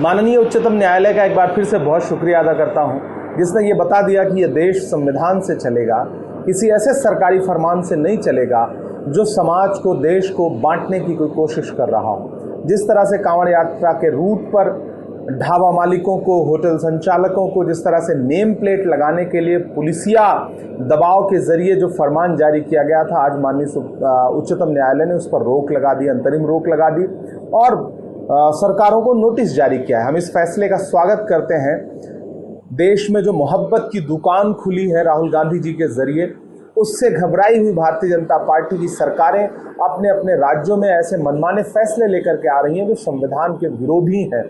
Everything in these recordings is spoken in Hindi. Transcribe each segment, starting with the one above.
माननीय उच्चतम न्यायालय का एक बार फिर से बहुत शुक्रिया अदा करता हूं, जिसने ये बता दिया कि ये देश संविधान से चलेगा, किसी ऐसे सरकारी फरमान से नहीं चलेगा जो समाज को, देश को बांटने की कोई कोशिश कर रहा हो। जिस तरह से कांवड़ यात्रा के रूट पर ढाबा मालिकों को, होटल संचालकों को जिस तरह से नेम प्लेट लगाने के लिए पुलिसिया दबाव के जरिए जो फरमान जारी किया गया था, आज माननीय उच्चतम न्यायालय ने उस पर रोक लगा दी, अंतरिम रोक लगा दी और सरकारों को नोटिस जारी किया है। हम इस फैसले का स्वागत करते हैं। देश में जो मोहब्बत की दुकान खुली है राहुल गांधी जी के जरिए, उससे घबराई हुई भारतीय जनता पार्टी की सरकारें अपने अपने राज्यों में ऐसे मनमाने फैसले लेकर के आ रही हैं जो संविधान के विरोधी हैं।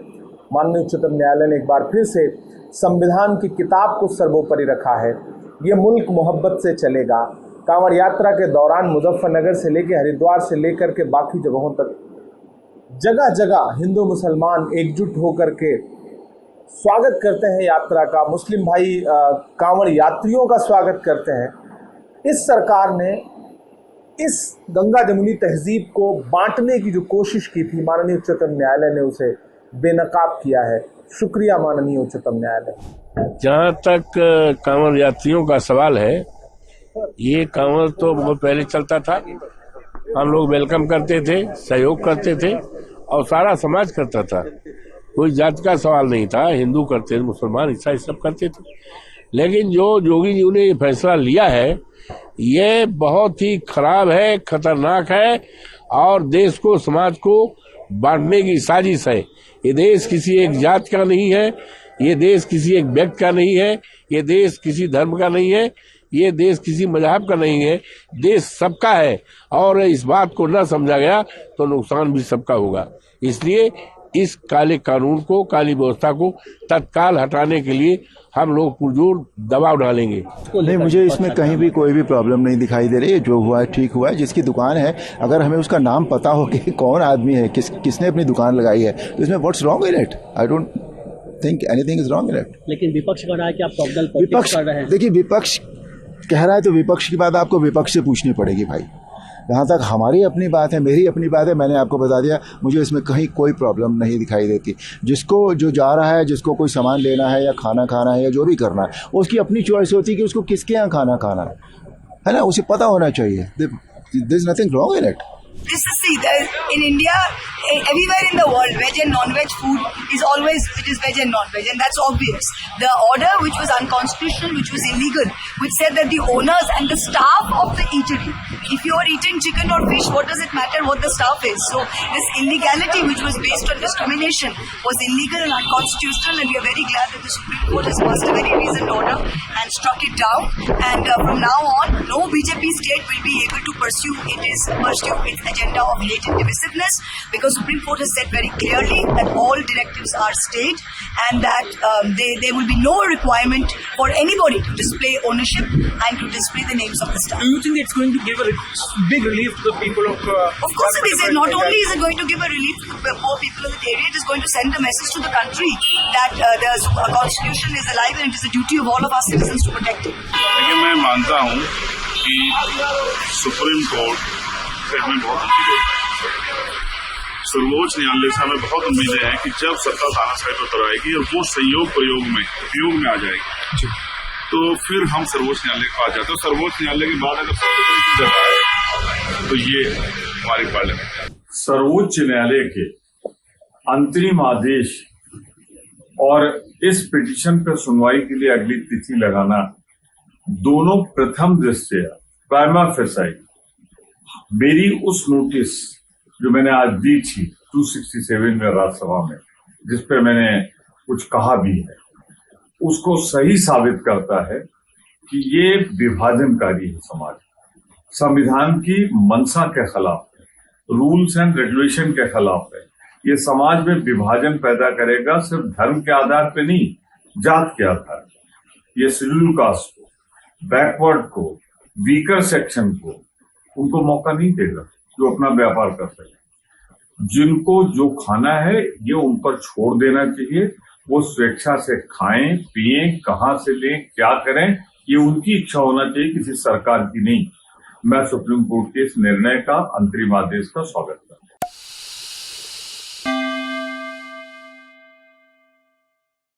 माननीय उच्चतम न्यायालय ने एक बार फिर से संविधान की किताब को सर्वोपरि रखा है। ये मुल्क मोहब्बत से चलेगा। कांवड़ यात्रा के दौरान मुजफ्फरनगर से लेकर हरिद्वार से लेकर के बाकी जगहों तक जगह जगह हिंदू मुसलमान एकजुट होकर के स्वागत करते हैं यात्रा का। मुस्लिम भाई कांवड़ यात्रियों का स्वागत करते हैं। इस सरकार ने इस गंगा जमुनी तहजीब को बांटने की जो कोशिश की थी, माननीय उच्चतम न्यायालय ने उसे बेनकाब किया है। शुक्रिया माननीय उच्चतम न्यायालय। जहाँ तक कांवड़ यात्रियों का सवाल है, ये कांवड़ तो बहुत पहले चलता था। हम लोग वेलकम करते थे, सहयोग करते थे और सारा समाज करता था। कोई जात का सवाल नहीं था। हिंदू करते थे, मुसलमान, ईसाई सब करते थे। लेकिन जो योगी जी ने ये फैसला लिया है, ये बहुत ही खराब है, खतरनाक है और देश को, समाज को बांटने की साजिश है। ये देश किसी एक जात का नहीं है, ये देश किसी एक व्यक्ति का नहीं है, ये देश किसी धर्म का नहीं है, ये देश किसी मजहब का नहीं है। देश सबका है और इस बात को न समझा गया तो नुकसान भी सबका होगा। इसलिए इस काले कानून को, काली व्यवस्था को तत्काल हटाने के लिए हम लोग पुरजोर दबाव डालेंगे। नहीं, मुझे इसमें कहीं भी कोई भी प्रॉब्लम नहीं दिखाई दे रही है। जो हुआ है ठीक हुआ है। जिसकी दुकान है, अगर हमें उसका नाम पता हो कि कौन आदमी है, किसने अपनी दुकान लगाई है, तो इसमें what's wrong in it? I don't think anything is wrong in it. लेकिन विपक्ष कह रहा है कि आप टॉप डाउन पॉलिटिक्स कर रहे हैं। देखिए, विपक्ष कह रहा है तो विपक्ष की बात आपको विपक्ष से पूछनी पड़ेगी भाई। जहाँ तक हमारी अपनी बात है, मेरी अपनी बात है, मैंने आपको बता दिया, मुझे इसमें कहीं कोई प्रॉब्लम नहीं दिखाई देती। जिसको जो जा रहा है, जिसको कोई सामान लेना है या खाना खाना है या जो भी करना है, उसकी अपनी चॉइस होती है कि उसको किसके यहाँ खाना खाना है ना, उसे पता होना चाहिए। There is nothing wrong in it. This is in India, everywhere in the world, veg and non-veg food is always, it is veg and non-veg, and that's obvious. The order which was unconstitutional, which was illegal, which said that the owners and the staff of the eatery, if you are eating chicken or fish, what does it matter what the staff is? So this illegality, which was based on discrimination, was illegal and unconstitutional, and we are very glad that the Supreme Court has passed a very reasoned order and struck it down. And from now on, no BJP state will be able to pursue its agenda of hate and divisiveness, because Supreme Court has said very clearly that all directives are stayed and that there will be no requirement for anybody to display ownership and to display the names of the staff. Do you think it's going to give a big relief to the people of Of course it is. Not only is it going to give a relief to the poor people of the area, it is going to send a message to the country that the Constitution is alive and it is the duty of all of our citizens to protect it. लेकिन मैं मानता हूँ कि सुप्रीम कोर्ट में बहुत उम्मीदें हैं। सर्वोच्च न्यायालय से हमें बहुत उम्मीदें हैं कि जब सत्ता तानाशाही पर उतर आएगी और वो संयोग प्रयोग में उपयोग में आ जाएगी, तो फिर हम सर्वोच्च न्यायालय को आ जाते हैं। सर्वोच्च न्यायालय के बाद अगर सबसे बड़ी जगह है तो ये हमारी पार्लियामेंट है। सर्वोच्च न्यायालय के अंतरिम आदेश और इस पिटीशन पर सुनवाई के लिए अगली तिथि लगाना, दोनों प्रथम दृष्टया प्राइमा फेसाई मेरी उस नोटिस जो मैंने आज दी थी 267 में राज्यसभा में, जिस पर मैंने कुछ कहा भी है, उसको सही साबित करता है कि ये विभाजनकारी है। समाज संविधान की मंशा के खिलाफ है, रूल्स एंड रेगुलेशन के खिलाफ है। ये समाज में विभाजन पैदा करेगा, सिर्फ धर्म के आधार पर नहीं, जात के आधार पर। ये शेड्यूल कास्ट को, बैकवर्ड को, वीकर सेक्शन को, उनको मौका नहीं देगा जो अपना व्यापार कर सके। जिनको जो खाना है ये उन पर छोड़ देना चाहिए। वो स्वेच्छा से खाएं, पिएं, कहाँ से लें, क्या करें, ये उनकी इच्छा होना चाहिए, किसी सरकार की नहीं। मैं सुप्रीम कोर्ट के इस निर्णय का, अंतरिम आदेश का स्वागत करता हूं।